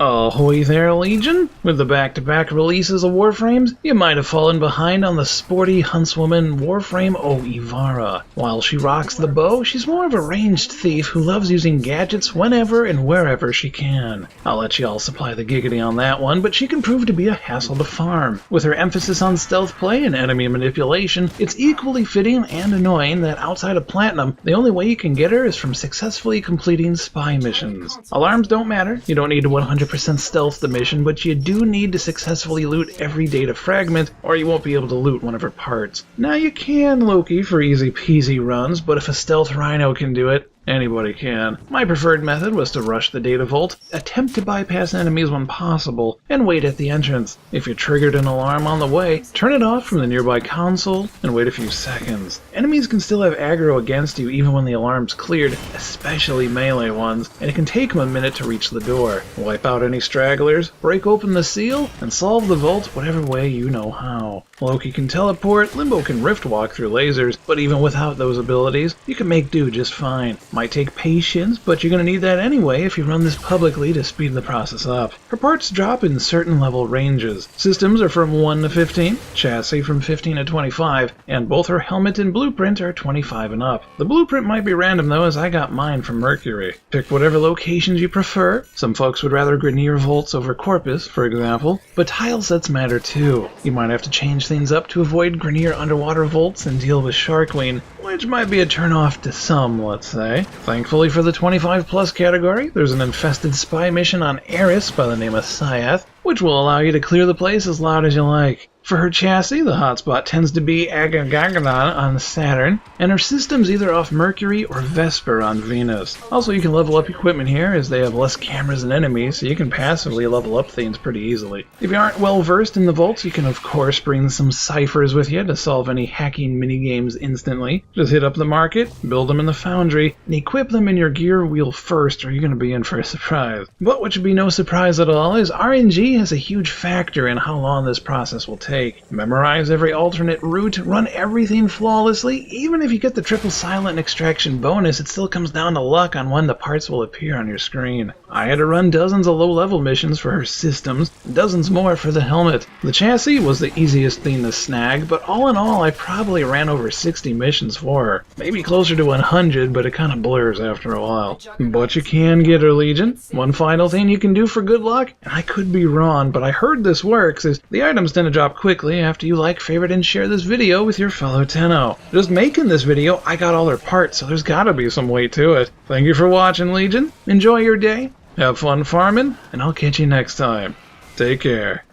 Ahoy there, Legion! With the back-to-back releases of Warframes, you might have fallen behind on the sporty huntswoman Warframe Ivara. While she rocks the bow, she's more of a ranged thief who loves using gadgets whenever and wherever she can. I'll let y'all supply the giggity on that one, but she can prove to be a hassle to farm. With her emphasis on stealth play and enemy manipulation, it's equally fitting and annoying that outside of Platinum, the only way you can get her is from successfully completing spy missions. Alarms don't matter, you don't need to 100% stealth the mission, but you do need to successfully loot every data fragment, or you won't be able to loot one of her parts. Now you can Loki for easy peasy runs, but if a stealth rhino can do it, anybody can. My preferred method was to rush the data vault, attempt to bypass enemies when possible, and wait at the entrance. If you triggered an alarm on the way, turn it off from the nearby console and wait a few seconds. Enemies can still have aggro against you even when the alarm's cleared, especially melee ones, and it can take them a minute to reach the door. Wipe out any stragglers, break open the seal, and solve the vault whatever way you know how. Loki can teleport, Limbo can rift walk through lasers, but even without those abilities, you can make do just fine. Might take patience, but you're going to need that anyway if you run this publicly to speed the process up. Her parts drop in certain level ranges. Systems are from 1 to 15, chassis from 15 to 25, and both her helmet and blueprint are 25 and up. The blueprint might be random though, as I got mine from Mercury. Pick whatever locations you prefer. Some folks would rather Grineer vaults over Corpus, for example, but tile sets matter too. You might have to change things up to avoid Grineer underwater vaults and deal with Sharkwing, which might be a turn-off to some, let's say. Thankfully for the 25 plus category, there's an infested spy mission on Eris by the name of Syath, which will allow you to clear the place as loud as you like. For her chassis, the hotspot tends to be Agagagadon on Saturn, and her system's either off Mercury or Vesper on Venus. Also, you can level up equipment here as they have less cameras and enemies, so you can passively level up things pretty easily. If you aren't well versed in the vaults, you can of course bring some ciphers with you to solve any hacking minigames instantly. Just hit up the market, build them in the foundry, and equip them in your gear wheel first, or you're going to be in for a surprise. But what should be no surprise at all is RNG has a huge factor in how long this process will take. Memorize every alternate route, run everything flawlessly. Even if you get the triple silent extraction bonus, it still comes down to luck on when the parts will appear on your screen. I had to run dozens of low-level missions for her systems, dozens more for the helmet. The chassis was the easiest thing to snag, but all in all I probably ran over 60 missions for her. Maybe closer to 100, but it kind of blurs after a while. But you can get her, Legion. One final thing you can do for good luck, and I could be wrong, but I heard this works, is the items tend to drop quickly after you like, favorite, and share this video with your fellow Tenno. Just making this video, I got all their parts, so there's gotta be some way to it. Thank you for watching, Legion. Enjoy your day, have fun farming, and I'll catch you next time. Take care.